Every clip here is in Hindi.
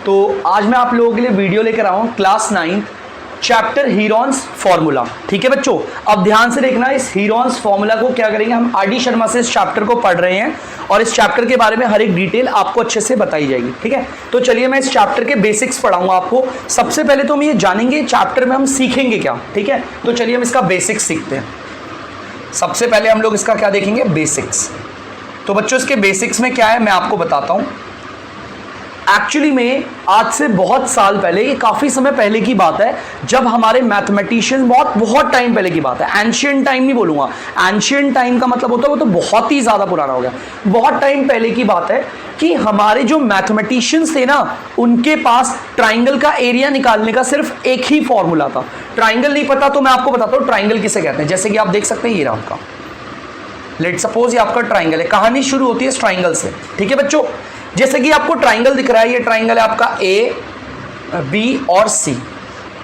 तो आज मैं आप लोगों के लिए वीडियो लेकर आया हूँ क्लास 9 चैप्टर हीरोन्स फॉर्मूला। ठीक है बच्चों, अब ध्यान से देखना, इस हीरोन्स फॉर्मूला को क्या करेंगे, हम आर डी शर्मा से इस चैप्टर को पढ़ रहे हैं और इस चैप्टर के बारे में हर एक डिटेल आपको अच्छे से बताई जाएगी। ठीक है, तो चलिए मैं इस चैप्टर के बेसिक्स पढ़ाऊंगा आपको। सबसे पहले तो हम ये जानेंगे चैप्टर में हम सीखेंगे क्या। ठीक है, तो चलिए हम इसका बेसिक्स सीखते हैं। सबसे पहले हम लोग इसका क्या देखेंगे, बेसिक्स। तो बच्चों इसके बेसिक्स में क्या है मैं आपको बताता हूं। एक्चुअली में आज से बहुत साल पहले, ये काफी समय पहले की बात है, जब हमारे मैथमेटिशियन, बहुत टाइम पहले की बात है, एंशियंट टाइम नहीं बोलूंगा, एंशियंट टाइम का मतलब होता है वो तो बहुत ही ज्यादा पुराना हो गया, बहुत टाइम पहले की बात है कि हमारे जो मैथमेटिशियंस थे ना, उनके पास ट्राइंगल का एरिया निकालने का सिर्फ एक ही फॉर्मूला था। ट्राइंगल नहीं पता तो मैं आपको बताता हूँ ट्राइंगल किसे कहते हैं। जैसे कि आप देख सकते हैं ये रहा आपका, लेट सपोज ये आपका ट्राइंगल है। कहानी शुरू होती है इस ट्राइंगल से। ठीक है बच्चों, जैसे कि आपको ट्राइंगल दिख रहा है, ये ट्राइंगल है आपका ए, बी और सी।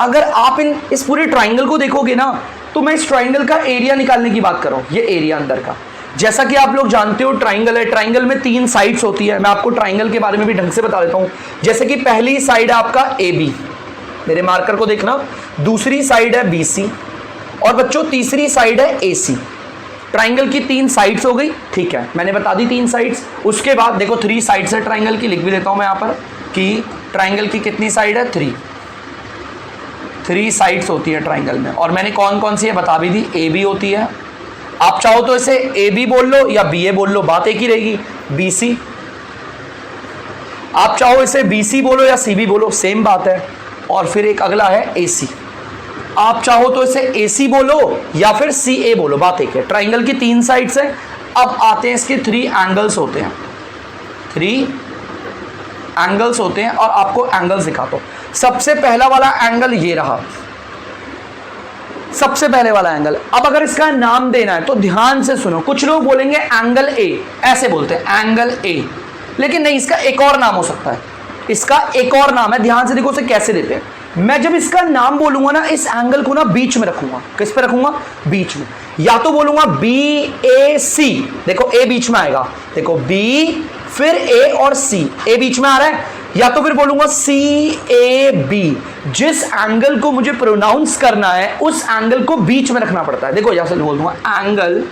अगर आप इस पूरे ट्राइंगल को देखोगे ना, तो मैं इस ट्राइंगल का एरिया निकालने की बात कर रहा हूं, ये एरिया अंदर का। जैसा कि आप लोग जानते हो ट्राइंगल है, ट्राइंगल में 3 साइड्स होती है। मैं आपको ट्राइंगल के बारे में भी ढंग से बता देता हूं। जैसे कि पहली साइड है आपका ए बी, मेरे मार्कर को देखना, दूसरी साइड है बी सी और बच्चों तीसरी साइड है ए सी। ट्राइंगल की 3 साइड्स हो गई। ठीक है, मैंने बता दी 3 साइड्स। उसके बाद देखो 3 साइड्स है ट्राइंगल की, लिख भी देता हूं मैं यहां पर कि ट्राइंगल की कितनी साइड है, 3 साइड्स होती है ट्राइंगल में। और मैंने कौन कौन सी है बता भी दी, ए बी होती है, आप चाहो तो इसे ए बी बोल लो या बी ए बोल लो, बात एक ही रहेगी। बी सी, आप चाहो इसे बी सी बोलो या सी बी बोलो, सेम बात है। और फिर एक अगला है ए सी, आप चाहो तो इसे AC बोलो या फिर CA बोलो, बात एक है। ट्राइंगल की 3 साइड्स है। अब आते हैं इसके 3 एंगल्स होते हैं, 3 एंगल्स होते हैं और आपको एंगल्स दिखाता हूं। सबसे पहला वाला एंगल ये रहा, सबसे पहले वाला एंगल। अब अगर इसका नाम देना है तो ध्यान से सुनो, कुछ लोग बोलेंगे एंगल A, ऐसे बोलते हैं एंगल A, लेकिन नहीं, इसका एक और नाम हो सकता है, इसका एक और नाम है। ध्यान से देखो उसे कैसे देते हैं। मैं जब इसका नाम बोलूंगा ना, इस एंगल को ना बीच में रखूंगा। किस पे रखूंगा, बीच में। या तो बोलूंगा BAC, देखो A बीच में आएगा, देखो B फिर A और C, A बीच में आ रहा है। या तो फिर बोलूंगा CAB, जिस एंगल को मुझे प्रोनाउंस करना है उस एंगल को बीच में रखना पड़ता है। देखो यहां से बोल दूंगा एंगल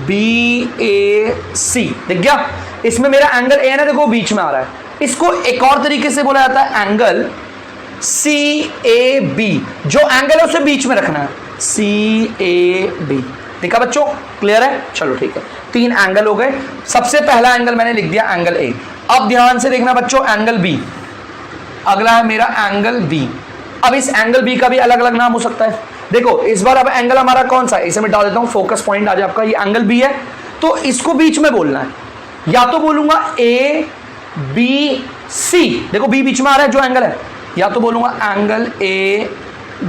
BAC, दिख गया, इसमें मेरा एंगल A है ना, देखो बीच में आ रहा है। इसको एक और तरीके से बोला जाता है एंगल CAB, जो एंगल है उसे बीच में रखना है, CAB। देखा बच्चों, क्लियर है? चलो ठीक है, 3 एंगल हो गए। सबसे पहला एंगल मैंने लिख दिया एंगल A। अब ध्यान से देखना बच्चों, एंगल B अगला है मेरा एंगल B। अब इस एंगल B का भी अलग अलग नाम हो सकता है। देखो इस बार अब एंगल हमारा कौन सा है, इसे मैं डाल देता हूं, फोकस पॉइंट आ जाए आपका, ये एंगल B है, तो इसको बीच में बोलना है। या तो बोलूंगा ABC, देखो B बीच में आ रहा है जो एंगल है, या तो बोलूंगा एंगल A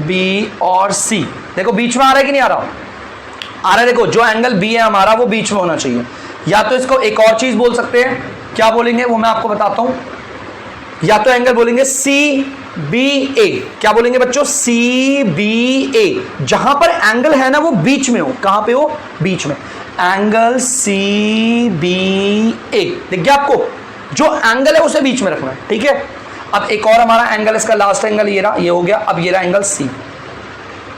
B और C, देखो बीच में आ रहा है कि नहीं आ रहा, आ रहा है। देखो जो एंगल B है हमारा वो बीच में होना चाहिए। या तो इसको एक और चीज बोल सकते हैं, क्या बोलेंगे वो मैं आपको बताता हूं। या तो एंगल बोलेंगे CBA, क्या बोलेंगे बच्चों, CBA, जहां पर एंगल है ना वो बीच में हो। कहां पे हो, बीच में, एंगल CBA, दिख गया आपको, जो एंगल है उसे बीच में रखना है। ठीक है, अब एक और हमारा एंगल, इसका लास्ट एंगल ये रहा, ये हो गया। अब ये रहा एंगल C।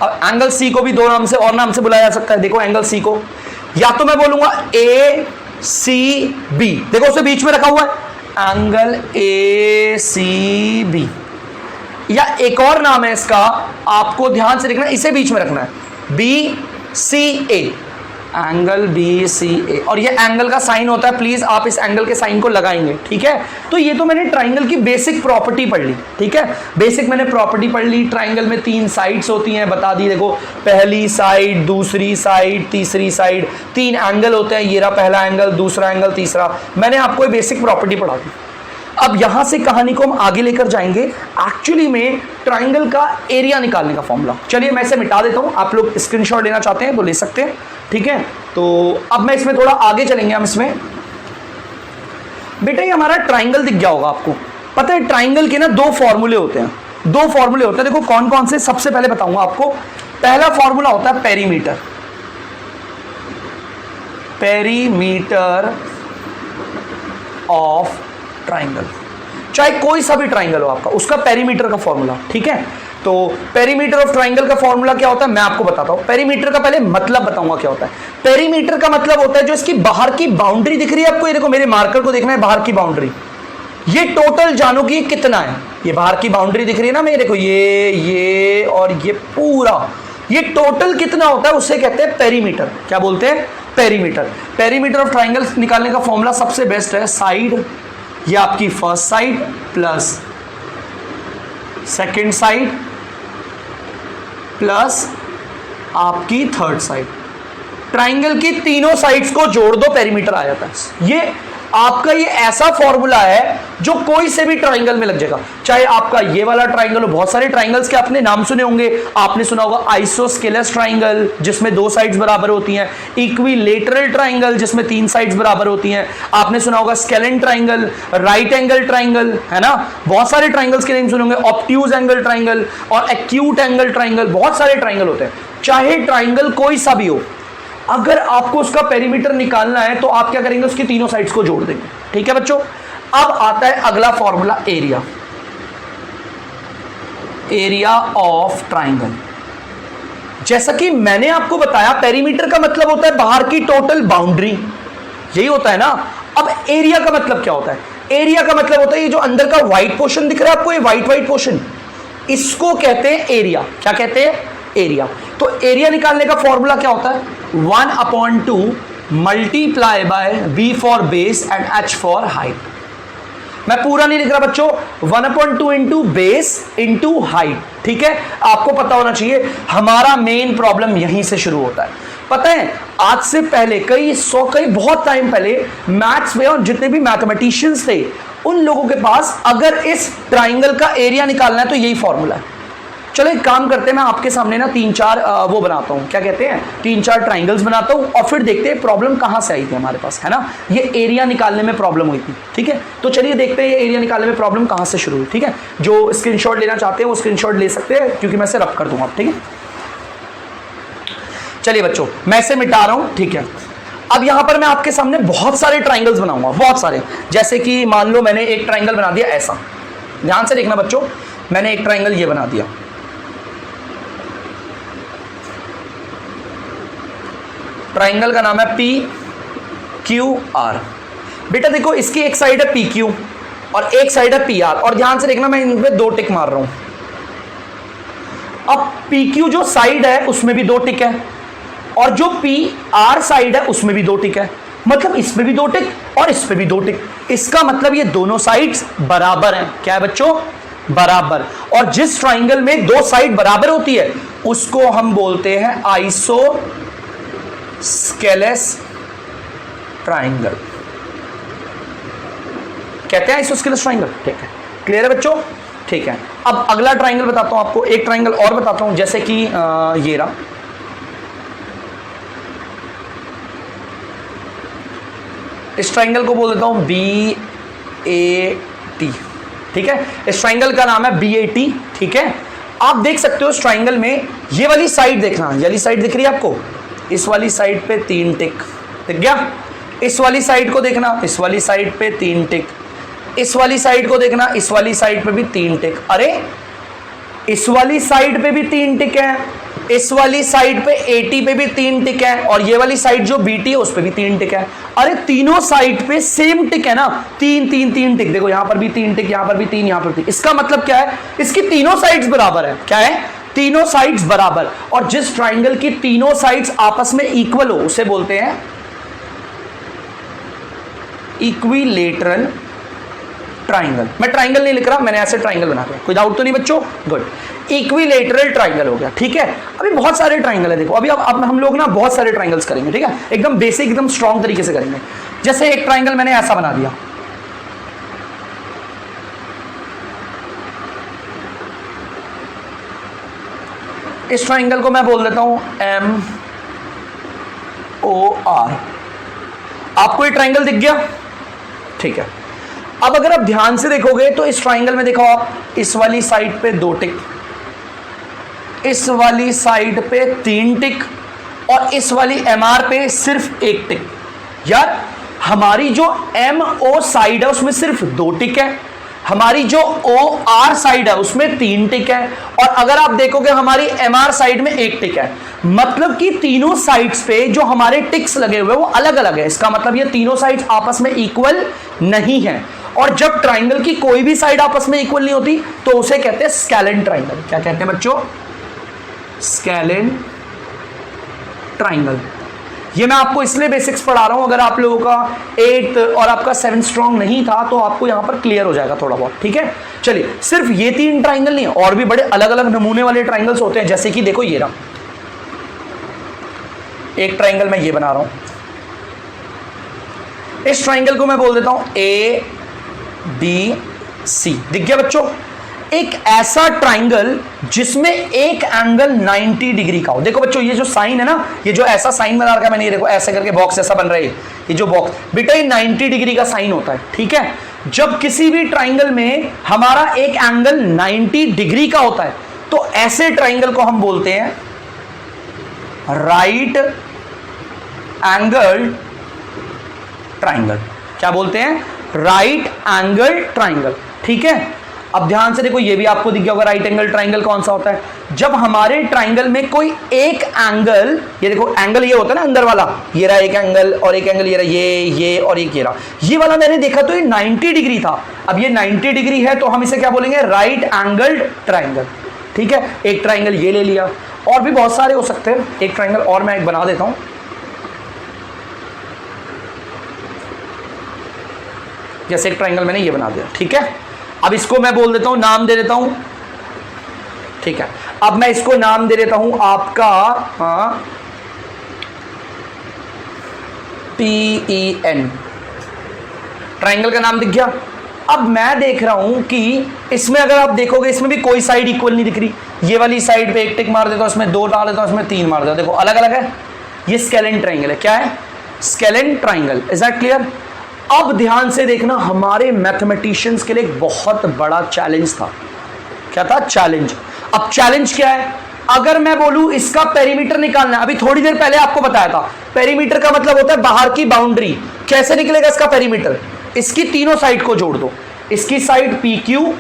अब एंगल C को भी 2 नाम से और नाम से बुलाया जा सकता है। देखो एंगल C को या तो मैं बोलूंगा ACB, देखो उसे बीच में रखा हुआ है, एंगल ACB। या एक और नाम है इसका, आपको ध्यान से देखना, इसे बीच में रखना है, BCA, एंगल BCA। और ये एंगल का साइन होता है, प्लीज आप इस एंगल के साइन को लगाएंगे। ठीक है, तो ये तो मैंने ट्राइंगल की बेसिक प्रॉपर्टी पढ़ ली। ठीक है, बेसिक मैंने प्रॉपर्टी पढ़ ली। ट्राइंगल में 3 साइड्स होती हैं, बता दी, देखो पहली साइड, दूसरी साइड, तीसरी साइड, 3 एंगल होते हैं। ये रहा पहला एंगल, दूसरा एंगल, तीसरा। मैंने आपको ये बेसिक प्रॉपर्टी पढ़ा दी। अब यहां से कहानी को हम आगे लेकर जाएंगे, एक्चुअली में ट्राइंगल का एरिया निकालने का फॉर्मूला। चलिए मैं इसे मिटा देता हूं, आप लोग स्क्रीनशॉट लेना चाहते हैं तो ले सकते हैं। ठीक है, तो अब मैं इसमें थोड़ा आगे चलेंगे हम इसमें। बेटा ये हमारा ट्राइंगल दिख गया होगा आपको, पता है ट्राइंगल के ना 2 फॉर्मूले होते हैं, 2 फॉर्मूले होते हैं। देखो कौन कौन से, सबसे पहले बताऊंगा आपको। पहला फॉर्मूला होता है पेरीमीटर, पेरीमीटर ऑफ ट्राइंगल। चाहे कोई सा भी ट्राइंगल हो आपका, उसका पेरीमीटर का फॉर्मूला, ठीक है। तो पेरीमीटर ऑफ ट्राइंगल का फॉर्मूला क्या होता है मैं आपको बताता हूं। पेरीमीटर का पहले मतलब बताऊंगा क्या होता है। पेरीमीटर का मतलब होता है जो इसकी बाहर की बाउंड्री दिख रही है आपको, ये देखो मेरे मार्कर को देखना है, बाहर की बाउंड्री, ये टोटल जानो कि कितना है। ये बाहर की बाउंड्री दिख रही है ना मेरे को, ये और ये पूरा, ये टोटल कितना होता है उसे कहते हैं पेरीमीटर। क्या बोलते हैं? पेरीमीटर। पेरीमीटर ऑफ ट्राइंगल निकालने का फॉर्मूला सबसे बेस्ट है साइड, ये आपकी first side plus second side plus आपकी थर्ड साइड। ट्राइंगल की तीनों साइड्स को जोड़ दो, पेरीमीटर आ जाता है। ये आपका ये ऐसा फॉर्मूला है जो कोई से भी ट्राइंगल में लग जाएगा, चाहे आपका ये वाला ट्राइंगल हो। बहुत सारे ट्राइंगल्स के आपने नाम सुने होंगे, आपने सुना होगा आइसोस्केलेस ट्राइंगल जिसमें 2 साइड्स बराबर होती हैं, इक्विलेटरल ट्राइंगल जिसमें 3 साइड्स बराबर होती हैं, आपने सुना होगा scalene triangle, right angle triangle, है ना। बहुत सारे ट्राइंगल्स के नाम सुने होंगे, ऑब्ट्यूज एंगल ट्राइंगल और एक्यूट एंगल ट्राइंगल, बहुत सारे ट्राइंगल होते हैं। चाहे ट्राइंगल कोई सा भी हो, अगर आपको उसका पेरीमीटर निकालना है तो आप क्या करेंगे, उसकी तीनों साइड्स को जोड़ देंगे, ठीक है बच्चों। अब आता है अगला formula, area. Area of triangle, जैसा कि मैंने आपको बताया पेरीमीटर का मतलब होता है बाहर की टोटल बाउंड्री, यही होता है ना। अब एरिया का मतलब क्या होता है? एरिया का मतलब होता है ये जो अंदर का व्हाइट पोर्शन दिख रहा है आपको, ये व्हाइट पोर्शन, इसको कहते हैं एरिया। क्या कहते हैं? एरिया। तो एरिया निकालने का फॉर्मूला क्या होता है? 1/2 multiply by B for base and H for height. मैं पूरा नहीं लिख रहा बच्चों, 1/2 इंटू बेस इंटू हाइट, ठीक है। आपको पता होना चाहिए हमारा मेन प्रॉब्लम यहीं से शुरू होता है। पता है आज से पहले कई बहुत टाइम पहले मैथ्स में और जितने भी मैथमेटिशियंस थे उन लोगों के पास अगर इस ट्राइंगल का एरिया निकालना है तो यही फॉर्मूला है। चलो एक काम करते हैं, मैं आपके सामने ना 3-4 वो बनाता हूँ, क्या कहते हैं, 3-4 ट्राइंगल्स बनाता हूँ और फिर देखते हैं प्रॉब्लम कहाँ से आई थी हमारे पास, है ना। ये एरिया निकालने में प्रॉब्लम हुई थी, ठीक है। तो चलिए देखते हैं ये एरिया निकालने में प्रॉब्लम कहाँ से शुरू हुई, ठीक है। जो स्क्रीनशॉट लेना चाहते हैं वो स्क्रीनशॉट ले सकते हैं, क्योंकि मैं इसे रब कर दूंगा, ठीक है। चलिए बच्चों मैं इसे मिटा रहा हूँ, ठीक है। अब यहां पर मैं आपके सामने बहुत सारे ट्राइंगल्स बनाऊंगा, बहुत सारे। जैसे कि मान लो मैंने एक ट्राइंगल बना दिया ऐसा, ध्यान से देखना बच्चों, मैंने एक ट्राइंगल ये बना दिया, ट्राइंगल का नाम है PQR। बेटा देखो इसकी एक साइड है PQ और एक साइड है PR, और ध्यान से देखना मैं इनमें 2 टिक मार रहा हूं। अब PQ जो साइड है उसमें भी 2 टिक है और जो PR साइड है उसमें भी 2 टिक है, मतलब इसमें भी 2 टिक और इस पे भी 2 टिक। इसका मतलब ये दोनों साइड्स बराबर हैं। क्या है बच्चों? बराबर। और जिस ट्राइंगल में 2 साइड बराबर होती है उसको हम बोलते हैं आइसोस्केलेस ट्राइंगल, कहते हैं आइसोस्केलेस ट्राइंगल, ठीक है। क्लियर है बच्चों? ठीक है। अब अगला ट्राइंगल बताता हूं आपको, एक ट्राइंगल और बताता हूं, जैसे कि ये रहा, इस ट्राइंगल को बोल देता हूं BAT, ठीक है। इस ट्राइंगल का नाम है BAT, ठीक है। आप देख सकते हो इस ट्राइंगल में ये वाली साइड देखना, ये वाली साइड दिख रही है आपको, इस वाली साइड पे 3 टिक दिख गया। इस वाली साइड को देखना, इस वाली साइड पे 3 टिक, इस वाली साइड को देखना, इस वाली साइड पे भी 3 टिक। अरे इस वाली साइड पे भी 3 टिक है, इस वाली साइड पे AT पे भी 3 टिक है, और ये वाली साइड जो BT है उस पे भी 3 टिक है। अरे तीनों साइड पे सेम टिक है ना, 3 टिक। देखो यहां पर भी 3 टिक, यहां पर भी 3, यहां पर 3। इसका मतलब क्या है? इसकी तीनों साइड्स बराबर है। क्या है? तीनों साइड्स बराबर। और जिस ट्राइंगल की तीनों साइड्स आपस में इक्वल हो उसे बोलते हैं इक्विलेटरल ट्राइंगल। मैं ट्राइंगल नहीं लिख रहा, मैंने ऐसे ट्राइंगल बना दिया। कोई डाउट तो नहीं बच्चों? गुड। इक्विलेटरल ट्राइंगल हो गया, ठीक है। अभी बहुत सारे ट्राइंगल है, देखो अभी अब हम लोग ना बहुत सारे ट्राइंगल्स करेंगे, ठीक है। एकदम बेसिक, एकदम स्ट्रॉन्ग तरीके से करेंगे। जैसे एक ट्राइंगल मैंने ऐसा बना दिया, इस ट्राइंगल को मैं बोल देता हूं MOR। आपको ये ट्राइंगल दिख गया? ठीक है। अब अगर आप ध्यान से देखोगे तो इस ट्राइंगल में देखो आप, इस वाली साइड पे 2 टिक, इस वाली साइड पे 3 टिक और इस वाली MR पे सिर्फ 1 टिक। यार हमारी जो MO साइड है उसमें सिर्फ 2 टिक है, हमारी जो OR साइड है उसमें 3 टिक है, और अगर आप देखोगे हमारी MR साइड में 1 टिक है। मतलब कि तीनों साइड्स पे जो हमारे टिक्स लगे हुए वो अलग अलग है। इसका मतलब ये तीनों साइड्स आपस में इक्वल नहीं है। और जब ट्राइंगल की कोई भी साइड आपस में इक्वल नहीं होती तो उसे कहते हैं स्केलेन ट्राइंगल। क्या कहते हैं बच्चों? Scalene triangle. ये मैं आपको इसलिए बेसिक्स पढ़ा रहा हूं, अगर आप लोगों का 8th और आपका 7th स्ट्रॉन्ग नहीं था तो आपको यहां पर क्लियर हो जाएगा थोड़ा बहुत, ठीक है। चलिए, सिर्फ ये 3 ट्राइंगल नहीं है, और भी बड़े अलग अलग नमूने वाले ट्राइंगल्स होते हैं। जैसे कि देखो, ये रहा एक ट्राइंगल मैं ये बना रहा हूं। इस ट्राइंगल को मैं बोल देता हूं ABC। दिख गया बच्चों? एक ऐसा ट्राइंगल जिसमें एक एंगल 90 डिग्री का हो। देखो बच्चों, ये जो साइन है ना, ये जो ऐसा साइन बना रखा है मैंने, ये देखो ऐसे करके बॉक्स ऐसा बन रहा है, ये जो बॉक्स बेटा ये 90 डिग्री का साइन होता है, ठीक है। जब किसी भी ट्राइंगल में हमारा एक एंगल 90 डिग्री का होता है तो ऐसे ट्राइंगल को हम बोलते हैं राइट एंगल ट्राइंगल। क्या बोलते हैं? राइट एंगल ट्राइंगल, ठीक है। अब ध्यान से देखो, ये भी आपको दिख गया होगा राइट एंगल ट्राइंगल कौन सा होता है। जब हमारे ट्राइंगल में कोई एक एंगल, ये देखो एंगल ये होता है ना अंदर वाला, ये रहा एक एंगल, और एक एंगल ये रहा, ये और ये रहा, ये वाला मैंने देखा तो ये 90 डिग्री था। अब ये 90 डिग्री है तो हम इसे क्या बोलेंगे? राइट एंगल ट्राइंगल, ठीक है। एक ट्राइंगल ये ले लिया, और भी बहुत सारे हो सकते हैं। एक ट्राइंगल और मैं एक बना देता हूं, जैसे एक ट्राइंगल मैंने ये बना दिया, ठीक है। अब इसको मैं बोल देता हूं, नाम दे देता हूं, ठीक है। अब मैं इसको नाम दे देता हूं आपका PEN। ट्राइंगल का नाम दिख गया। अब मैं देख रहा हूं कि इसमें अगर आप देखोगे इसमें भी कोई साइड इक्वल नहीं दिख रही। ये वाली साइड पे 1 टिक मार देता हूं, इसमें 2 डाल देता हूं, इसमें 3 मार देता हूं, देखो अलग अलग है। ये स्केलेन ट्राइंगल है। क्या है? Scalene triangle. Is that clear? अब ध्यान से देखना, हमारे मैथमेटिशियंस के लिए एक बहुत बड़ा चैलेंज था। क्या था? चैलेंज। अब चैलेंज क्या है? अगर मैं बोलूं इसका पेरीमीटर निकालना है, अभी थोड़ी देर पहले आपको बताया था, पेरीमीटर का मतलब होता है बाहर की बाउंड्री। कैसे निकलेगा इसका पेरीमीटर? इसकी तीनों साइड को जोड़ दो, इसकी साइड PQ,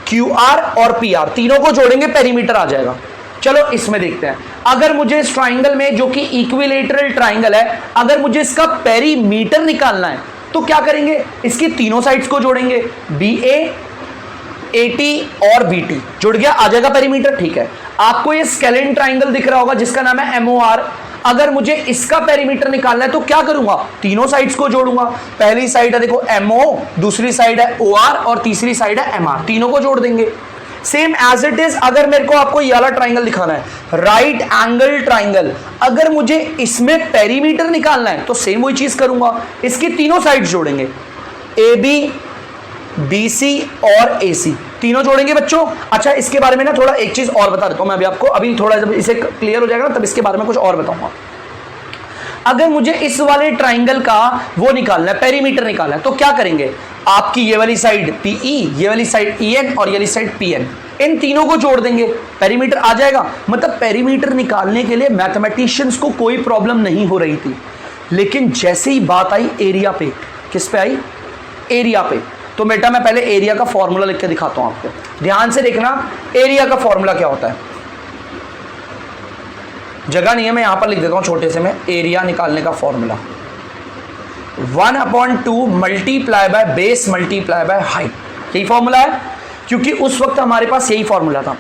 QR और PR, तीनों को जोड़ेंगे, पेरीमीटर आ जाएगा। चलो इसमें देखते हैं। अगर मुझे इस ट्राइंगल में, जो कि इक्विलेटरल ट्राइंगल है, अगर मुझे इसका पेरीमीटर निकालना है तो क्या करेंगे? इसकी तीनों साइड्स को जोड़ेंगे, BA, AT और BT, जुड़ गया, आ जाएगा पेरीमीटर, ठीक है। आपको ये स्केलेन ट्राइंगल दिख रहा होगा जिसका नाम है MOR। अगर मुझे इसका पेरीमीटर निकालना है तो क्या करूंगा? तीनों साइड्स को जोड़ूंगा। पहली साइड है देखो MO, दूसरी साइड है OR और तीसरी साइड है MR, तीनों को जोड़ देंगे। सेम एज इट इज, अगर मेरे को आपको ये वाला ट्राइंगल दिखाना है, राइट एंगल ट्राइंगल, अगर मुझे इसमें पेरीमीटर निकालना है तो सेम वही चीज करूंगा, इसकी तीनों साइड्स जोड़ेंगे, AB, BC और AC, तीनों जोड़ेंगे बच्चों। अच्छा, इसके बारे में ना थोड़ा एक चीज और बता देता हूं मैं अभी आपको। अभी थोड़ा जब इसे क्लियर हो जाएगा ना तब इसके बारे में कुछ और बताऊंगा। अगर मुझे इस वाले ट्राइंगल का वो निकालना है, पेरीमीटर निकालना है, तो क्या करेंगे? आपकी ये वाली साइड PE, ये वाली साइड EN और ये वाली साइड PN, इन तीनों को जोड़ देंगे, पेरीमीटर आ जाएगा। मतलब पेरीमीटर निकालने के लिए मैथमेटिशियंस को कोई प्रॉब्लम नहीं हो रही थी। लेकिन जैसे ही बात आई एरिया पे, किस पे आई? एरिया पे। तो बेटा मैं पहले एरिया का फॉर्मूला लिख के दिखाता हूं आपको। ध्यान से देखना, एरिया का फॉर्मूला क्या होता है। जगह नहीं है, मैं यहां पर लिख देता हूं छोटे से में। एरिया निकालने का formula 1/2 multiply by base multiply by height, यही फॉर्मूला है, क्योंकि उस वक्त हमारे पास यही फॉर्मूला था।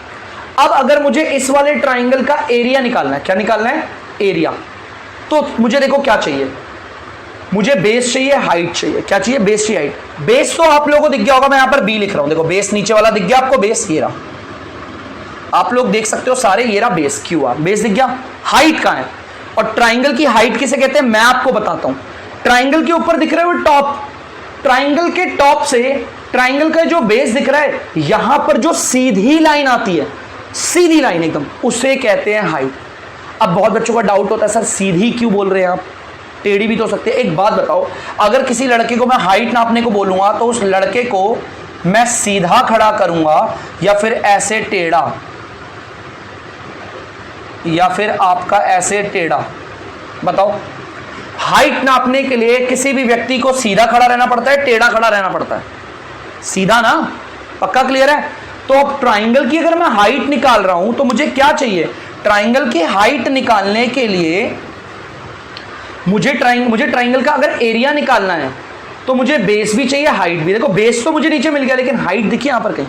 अब अगर मुझे इस वाले ट्राइंगल का एरिया निकालना है, क्या निकालना है? एरिया। तो मुझे देखो क्या चाहिए, मुझे बेस चाहिए, हाइट चाहिए। क्या चाहिए? बेस चाहिए, हाइट। बेस तो आप लोगों को दिख गया होगा, मैं यहां पर B लिख रहा हूं, देखो बेस नीचे वाला दिख गया आपको, बेस ये रहा, आप लोग देख सकते हो सारे, ये रहा बेस QR, बेस दिख गया। हाइट कहां है? और ट्राइंगल की हाइट किसे कहते हैं मैं आपको बताता हूं। ट्राइंगल के ऊपर दिख रहा है वो टॉप, ट्राइंगल के टॉप से ट्राइंगल का जो बेस दिख रहा है, यहां पर जो सीधी लाइन आती है, सीधी लाइन एकदम, उसे कहते हैं हाइट। अब बहुत बच्चों का डाउट होता है, सर सीधी क्यों बोल रहे हैं आप, टेढ़ी भी तो सकते हैं। एक बात बताओ, अगर किसी लड़के को मैं हाइट नापने को बोलूंगा तो उस लड़के को मैं सीधा खड़ा करूंगा या फिर ऐसे टेढ़ा, या फिर आपका ऐसे टेढ़ा? बताओ। हाइट नापने के लिए किसी भी व्यक्ति को सीधा खड़ा रहना पड़ता है, टेढ़ा खड़ा रहना पड़ता है? सीधा ना, पक्का क्लियर है। तो अब ट्राइंगल की अगर मैं हाइट निकाल रहा हूं तो मुझे क्या चाहिए, ट्राइंगल की हाइट निकालने के लिए मुझे ट्राइंगल का अगर एरिया निकालना है तो मुझे बेस भी चाहिए, हाइट भी। देखो बेस तो मुझे नीचे मिल गया, लेकिन हाइट देखिए यहां पर कहीं।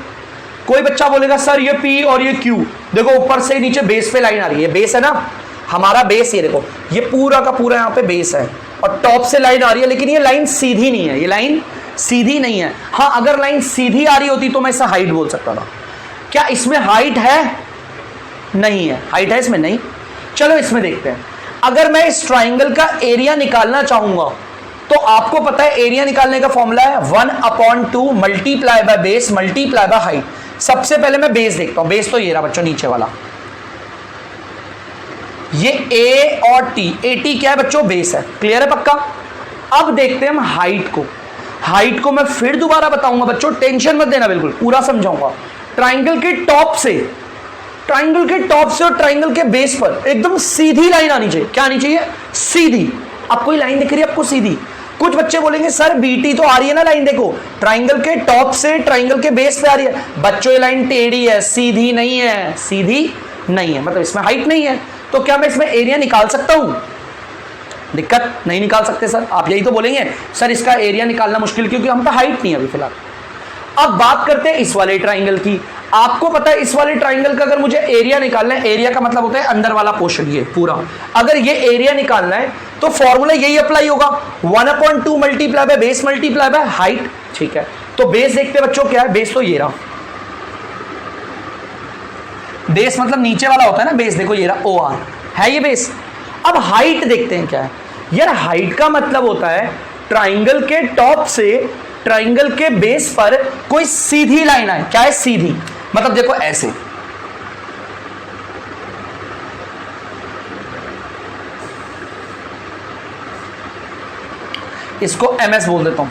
कोई बच्चा बोलेगा सर ये P और ये Q, देखो ऊपर से नीचे बेस पे लाइन आ रही है, बेस है ना हमारा बेस, ये देखो ये पूरा का पूरा यहाँ पे बेस है और टॉप से लाइन आ रही है, लेकिन ये लाइन सीधी नहीं है, ये लाइन सीधी नहीं है। हाँ अगर लाइन सीधी आ रही होती तो मैं इसे हाइट बोल सकता था। क्या इसमें हाइट है, नहीं है, हाइट है इसमें नहीं। चलो इसमें देखते हैं, अगर मैं इस ट्राइंगल का एरिया निकालना चाहूंगा तो आपको पता है एरिया निकालने का फॉर्मूला है 1/2 multiply by base multiply by height. सबसे पहले मैं बेस देखता हूं, बेस तो ये रहा बच्चों नीचे वाला, ये A और T, AT क्या है बच्चों, बेस है, क्लियर है पक्का। अब देखते हैं हम हाइट को, हाइट को मैं फिर दोबारा बताऊंगा बच्चों, टेंशन मत देना, बिल्कुल पूरा समझाऊंगा। ट्राइंगल के टॉप से और ट्राइंगल के बेस पर एकदम सीधी लाइन आनी चाहिए, क्या आनी चाहिए, सीधी। अब कोई लाइन दिख रही है आपको सीधी, कुछ बच्चे बोलेंगे सर BT तो आ रही है ना लाइन, देखो ट्राइंगल के टॉप से ट्राइंगल के बेस पे आ रही है। बच्चों ये लाइन टेढ़ी है, सीधी नहीं है, सीधी नहीं है, मतलब इसमें हाइट नहीं है। तो क्या मैं इसमें एरिया निकाल सकता हूं, दिक्कत नहीं निकाल सकते सर, आप यही तो बोलेंगे सर इसका एरिया निकालना मुश्किल क्योंकि हम पे हाइट नहीं है अभी फिलहाल। अब बात करते हैं इस वाले ट्राइंगल की। आपको पता है इस वाले ट्राइंगल का अगर मुझे एरिया निकालना है, एरिया का मतलब होता है अंदर वाला पोर्शन ये पूरा, अगर ये एरिया निकालना है तो फॉर्मूला यही अप्लाई होगा 1/2 multiply by base multiply by height, ठीक है। तो बेस देखते बच्चों क्या है, बेस तो ये रहा, बेस मतलब नीचे वाला होता है ना बेस, देखो ये रहा OR है ये बेस। अब हाइट देखते हैं क्या है यार, हाइट का मतलब होता है ट्राइंगल के टॉप से ट्राइंगल के बेस पर कोई सीधी लाइन आए, क्या है सीधी, मतलब देखो ऐसे, इसको MS बोल देता हूं।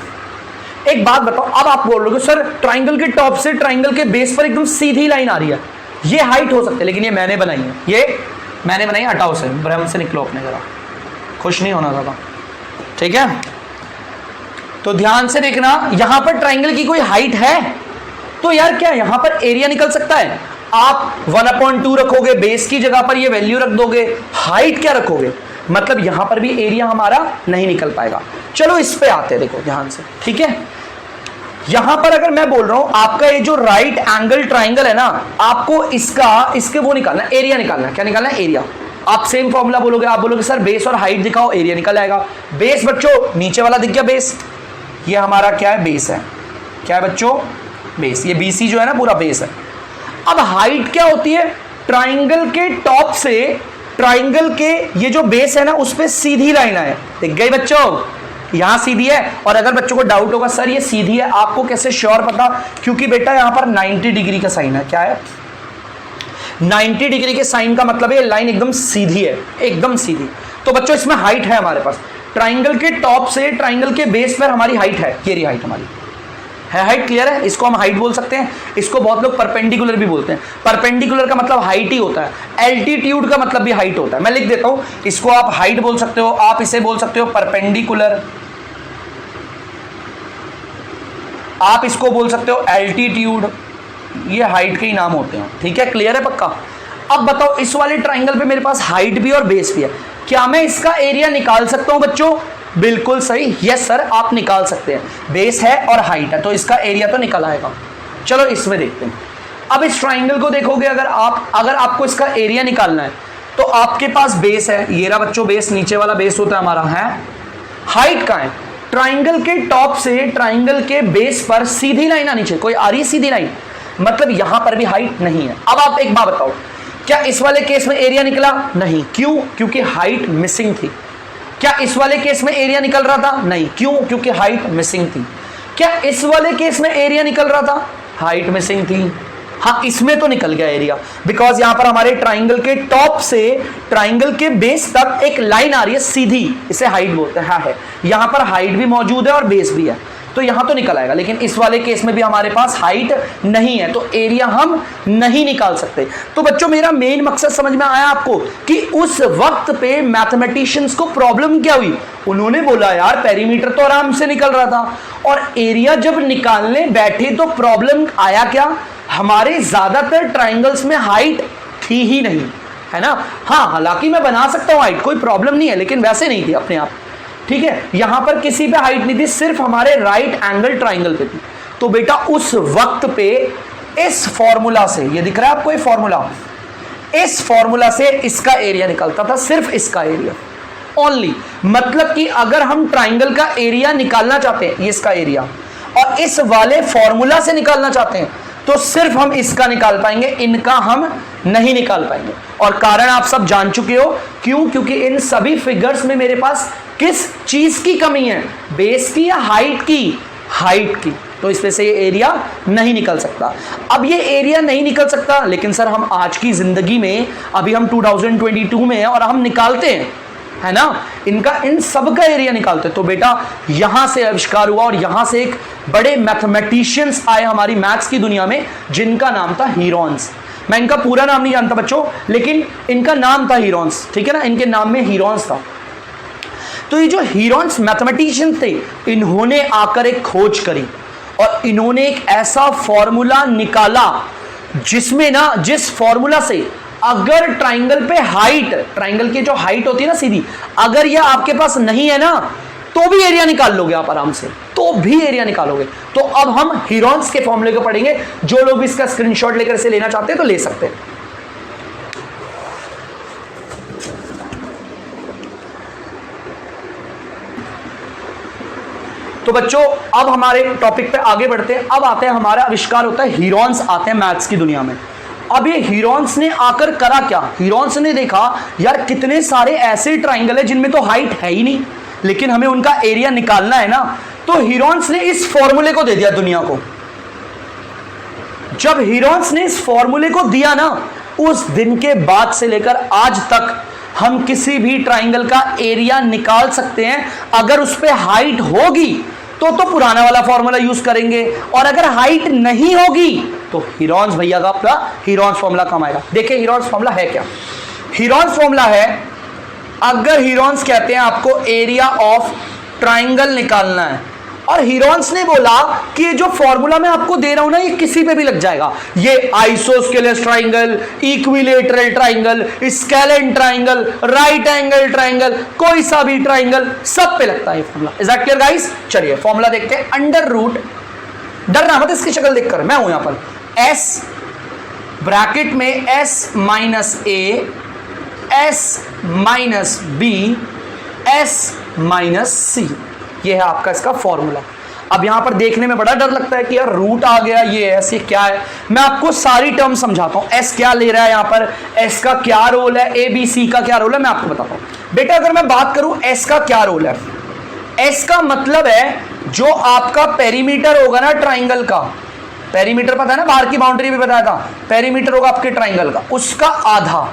एक बात बताओ, अब आप बोल रहे हो सर ट्राइंगल के टॉप से ट्राइंगल के बेस पर एकदम सीधी लाइन आ रही है, ये हाइट हो सकती है, लेकिन ये मैंने बनाई है, ये मैंने बनाई, हटाओ से, भ्रम से निकलो अपने, जरा खुश नहीं होना ज्यादा, ठीक है। तो ध्यान से देखना, यहां पर ट्राइंगल की कोई हाइट है तो यार क्या यहां पर एरिया निकल सकता है, आप 1/2 रखोगे, बेस की जगह पर ये वैल्यू रख दोगे, हाइट क्या रखोगे, मतलब यहां पर भी एरिया हमारा नहीं निकल पाएगा। चलो इस पे आते हैं, देखो ध्यान से, ठीक है। यहां पर अगर मैं बोल रहा हूं आपका ये जो राइट एंगल ट्राइंगल है ना, आपको इसके वो निकालना है, एरिया निकालना है, क्या निकालना है, एरिया। आप सेम फॉर्मूला बोलोगे, आप बोलोगे सर बेस और हाइट दिखाओ, एरिया निकल आएगा। बेस बच्चों नीचे वाला दिख गया बेस, ये हमारा क्या है, बेस है, क्या है बच्चों, बेस, ये BC जो है ना पूरा बेस है। अब हाइट क्या होती है, ट्राइंगल के टॉप से ट्राइंगल के ये जो बेस है ना उस पे सीधी लाइन है, दिख गई बच्चों, यहां सीधी है। और अगर बच्चों को डाउट होगा सर ये सीधी है, आपको कैसे श्योर पता, क्योंकि बेटा यहां पर 90 डिग्री का साइन है, क्या है 90 डिग्री के साइन का मतलब है लाइन एकदम सीधी है, एकदम सीधी। तो बच्चों इसमें हाइट है हमारे पास, ट्राइंगल के टॉप से ट्राइंगल के बेस पर हमारी हाइट है, ये रही हाइट हमारी है, हाइट क्लियर है, इसको हम हाइट बोल सकते हैं, इसको बहुत लोग परपेंडिकुलर भी बोलते हैं। परपेंडिकुलर का मतलब हाइट ही होता है, एल्टीट्यूड का मतलब भी हाइट होता है। मैं लिख देता हूं, इसको आप हाइट बोल सकते हो, आप इसे बोल सकते हो परपेंडिकुलर, आप इसको बोल सकते हो एल्टीट्यूड, ये हाइट के ही नाम होते हैं, ठीक है, क्लियर है पक्का। अब बताओ इस वाले ट्राइंगल पे मेरे पास हाइट भी और बेस भी है, क्या मैं इसका एरिया निकाल सकता हूं बच्चों, बिल्कुल सही, यस सर आप निकाल सकते हैं, बेस है और हाइट है तो इसका एरिया तो निकल आएगा। चलो इसमें देखते हैं। अब इस ट्राइंगल को देखोगे, अगर आपको इसका एरिया निकालना है तो आपके पास बेस है, ये रहा बच्चों बेस, नीचे वाला बेस होता है हमारा, है हाइट कहां है, ट्राइंगल के टॉप से ट्राइंगल के बेस पर सीधी लाइन आनी चाहिए, कोई आ रही सीधी लाइन, मतलब यहां पर भी हाइट नहीं है। अब आप एक बात बताओ, क्या इस वाले केस में एरिया निकला, नहीं, क्यों, क्योंकि हाइट मिसिंग थी। क्या इस वाले केस में एरिया निकल रहा था, नहीं, क्यों, क्योंकि हाइट मिसिंग थी। क्या इस वाले केस में एरिया निकल रहा था, हाइट मिसिंग थी। हाँ इसमें तो निकल गया एरिया, बिकॉज यहां पर हमारे ट्राइंगल के टॉप से ट्राइंगल के बेस तक एक लाइन आ रही है सीधी, इसे हाइट बोलते हैं, हाँ है, यहां पर हाइट भी मौजूद है और बेस भी है। तो यहां तो निकल आएगा, लेकिन इस वाले केस में भी हमारे पास हाइट नहीं है तो एरिया हम नहीं निकाल सकते। तो बच्चों मेरा मेन मकसद समझ में आया आपको कि उस वक्त पे मैथमेटिशियंस को प्रॉब्लम क्या हुई। उन्होंने बोला यार पेरीमीटर तो आराम से निकल रहा था और एरिया जब निकालने बैठे तो प्रॉब्लम आया क्या, हमारे ज्यादातर ट्राइंगल्स में हाइट थी ही नहीं, है ना। हाँ हालांकि मैं बना सकता हूं हाइट, कोई प्रॉब्लम नहीं है, लेकिन वैसे नहीं थी अपने आप, ठीक है। यहां पर किसी पे हाइट नहीं थी, सिर्फ हमारे राइट एंगल ट्राइंगल पे थी। तो बेटा उस वक्त पे इस फॉर्मूला से, ये दिख रहा है आपको ये फॉर्मूला, इस फॉर्मूला से इसका एरिया निकलता था, सिर्फ इसका एरिया ओनली। मतलब कि अगर हम ट्राइंगल का एरिया निकालना चाहते हैं, ये इसका एरिया, और इस वाले फॉर्मूला से निकालना चाहते हैं तो सिर्फ हम इसका निकाल पाएंगे, इनका हम नहीं निकाल पाएंगे। और कारण आप सब जान चुके हो क्यों, क्योंकि इन सभी फिगर्स में मेरे पास किस चीज की कमी है, बेस की या हाइट की, हाइट की। तो इस वजह से ये एरिया नहीं निकल सकता। अब ये एरिया नहीं निकल सकता, लेकिन सर हम आज की जिंदगी में, अभी हम 2022 में हैं और हम निकालते हैं, है ना, इनका इन सब का एरिया निकालते। तो बेटा यहां से आविष्कार हुआ और यहां से एक बड़े मैथमेटिशियंस आए हमारी मैथ्स की दुनिया में, जिनका नाम था हीरोन्स। मैं इनका पूरा नाम नहीं जानता बच्चों, लेकिन इनका नाम था हीरोन्स, ठीक है ना, इनके नाम में हीरोन्स था। तो ये जो हीरोन्स मैथमेटिशियंस थे, इन्होंने आकर एक खोज करी और इन्होंने एक ऐसा फॉर्मूला निकाला जिसमें ना, जिस फॉर्मूला से अगर ट्राइंगल पे हाइट, ट्राइंगल की जो हाइट होती है ना सीधी, अगर यह आपके पास नहीं है ना तो भी एरिया निकाल लोगे आप आराम से, तो भी एरिया निकालोगे। तो अब हम हीरोन्स के फॉर्मूले को पढ़ेंगे। जो लोग भी इसका स्क्रीनशॉट लेकर इसे लेना चाहते हैं तो ले सकते हैं। तो बच्चों अब हमारे टॉपिक पे आगे बढ़ते हैं। अब आते हैं, हमारा आविष्कार होता है, हीरोन्स आते हैं मैथ्स की दुनिया में। अब ये हीरोन्स ने आकर करा क्या, हीरोन्स ने देखा यार कितने सारे ऐसे ट्राइंगल है जिनमें तो हाइट है ही नहीं, लेकिन हमें उनका एरिया निकालना है ना। तो हीरोन्स ने इस फॉर्मूले को दे दिया दुनिया को। जब हीरोन्स ने इस फॉर्मूले को दिया ना, उस दिन के बाद से लेकर आज तक हम किसी भी ट्राइंगल का एरिया निकाल सकते हैं। अगर उस पर हाइट होगी तो पुराना वाला फॉर्मूला यूज करेंगे, और अगर हाइट नहीं होगी तो हीरोन्स भैया का अपना हीरोन्स फॉर्मूला काम आएगा। देखिए हीरोन्स फॉर्मूला है क्या। हीरोन्स फॉर्मूला है, अगर हीरोन्स कहते हैं आपको एरिया ऑफ ट्राइंगल निकालना है, और हीरोन्स ने बोला कि ये जो फॉर्मूला मैं आपको दे रहा हूं ना, ये किसी पे भी लग जाएगा। ये isosceles triangle, equilateral triangle, scalene triangle, right angle triangle, कोई सा भी ट्राइंगल, सब पे लगता है formula. Is that clear guys? चलिए फॉर्मूला देखते हैं। अंडर रूट, डरना मत इसकी शक्ल देखकर, मैं हूं यहां पर, एस ब्रैकेट में S minus A, S minus B, S minus C, ये है आपका इसका फॉर्मूला। अब यहां पर देखने में बड़ा डर लगता है कि यार रूट आ गया, ये एस, ये क्या है। मैं आपको सारी टर्म समझाता हूं। एस क्या ले रहा है यहां पर, एस का क्या रोल है, ए बी सी का क्या रोल है, मैं आपको बताता हूं। बेटा अगर मैं बात करूं एस का क्या रोल है, एस का मतलब है जो आपका पेरीमीटर होगा ना ट्राइंगल का, पेरीमीटर पता है ना, बाहर की बाउंड्री भी बताया था, पेरीमीटर होगा आपके ट्राइंगल का, उसका आधा।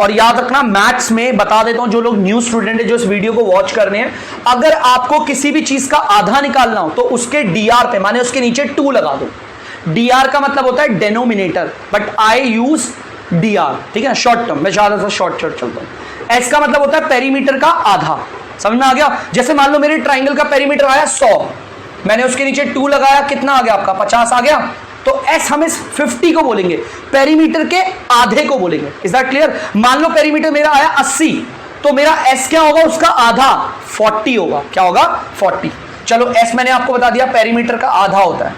और याद रखना मैथ्स में बता देता हूं, जो लोग न्यू स्टूडेंट है जो इस वीडियो को वॉच कर रहे हैं, अगर आपको किसी भी चीज का आधा निकालना हो तो उसके डीआर पे, माने उसके नीचे 2 लगा दो। डीआर का मतलब होता है denominator, but I use DR, ठीक है, शॉर्ट टर्म, मैं ज्यादा शॉर्ट चलता हूं। एस का मतलब होता है पेरीमीटर का आधा। समझ में आ गया? जैसे मान लो मेरे ट्राइंगल का पेरीमीटर आया 100, मैंने उसके नीचे 2 लगाया, कितना आ गया आपका, 50 आ गया। तो एस हम इस 50 को बोलेंगे, पेरीमीटर के आधे को बोलेंगे। Is that clear? मान लो पेरीमीटर मेरा आया 80, तो मेरा एस क्या होगा, उसका आधा 40 होगा। क्या होगा? 40। चलो एस मैंने आपको बता दिया पेरीमीटर का आधा होता है।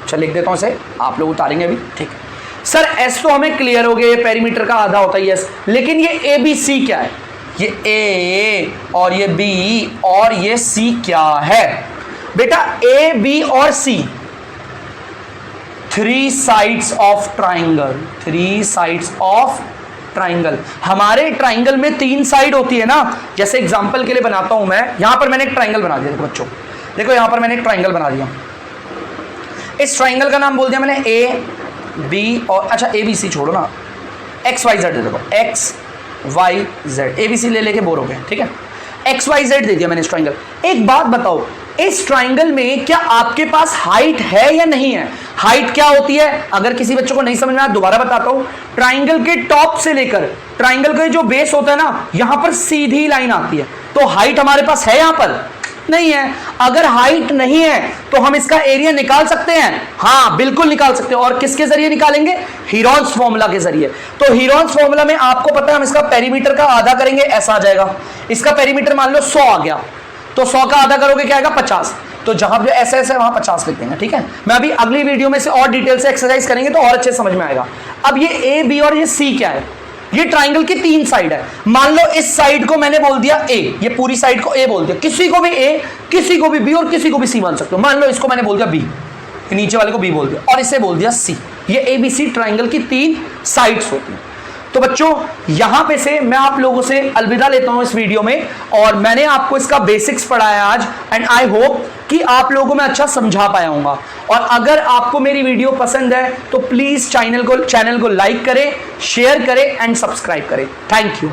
चल लिख देता हूं इसे, आप लोग उतारेंगे अभी, ठीक है। सर एस तो हमें क्लियर हो गया, ये पेरीमीटर का आधा होता है यस, लेकिन ये ए बी सी क्या है, ये ए और ये बी और ये सी क्या है बेटा? ए बी और सी 3 sides of triangle, 3 sides of triangle. हमारे ट्राइंगल में 3 साइड होती है ना। जैसे एग्जांपल के लिए बनाता हूं मैं, यहां पर मैंने एक ट्राइंगल बना दिया, देखो बच्चों, देखो यहां पर मैंने एक ट्राइंगल बना दिया। इस ट्राइंगल का नाम बोल दिया मैंने ए बी और, अच्छा ए बी सी छोड़ो ना, एक्स वाई जेड दे दो, X Y Z, A B C ले लेके बोर हो गए, ठीक है। एक्स वाई जेड दे दिया मैंने इस ट्राइंगल। एक बात बताओ, इस ट्राइंगल में क्या आपके पास हाइट है या नहीं है? हाइट क्या होती है, अगर किसी बच्चों को नहीं समझ में आया दोबारा बताता हूं। ट्राइंगल के टॉप से लेकर ट्राइंगल का जो बेस होता है ना, यहां पर सीधी लाइन आती है, तो हाइट हमारे पास है यहां पर? नहीं है। अगर हाइट नहीं है तो हम इसका एरिया निकाल सकते हैं? हाँ बिल्कुल निकाल सकते हैं। और किसके जरिए निकालेंगे? हीरॉन्स फॉर्मूला के जरिए। तो हीरॉन्स फॉर्मूला में आपको पता है हम इसका पेरीमीटर का आधा करेंगे, ऐसा आ जाएगा। इसका पेरीमीटर मान लो 100 आ गया, तो 100 का आधा करोगे क्या आएगा? 50। तो जहां जो ऐसे ऐसे वहां 50 लिख देंगे, ठीक है। मैं अभी अगली वीडियो में से और डिटेल से एक्सरसाइज करेंगे तो और अच्छे समझ में आएगा। अब ये ए बी और ये सी क्या है? ये ट्राइंगल की 3 साइड है। मान लो इस साइड को मैंने बोल दिया ए, ये पूरी साइड को ए बोल दिया, किसी को भी ए, किसी को भी बी और किसी को भी सी मान सकते हो। मान लो इसको मैंने बोल दिया बी, नीचे वाले को बी बोल दिया और इसे बोल दिया सी। ये ए बी सी ट्राइंगल की 3 साइड्स होती हैं। तो बच्चों यहां पे से मैं आप लोगों से अलविदा लेता हूं इस वीडियो में, और मैंने आपको इसका बेसिक्स पढ़ाया आज, एंड आई होप कि आप लोगों को मैं अच्छा समझा पाया हूंगा। और अगर आपको मेरी वीडियो पसंद है तो प्लीज चैनल को लाइक करें, शेयर करें एंड सब्सक्राइब करें। Thank you.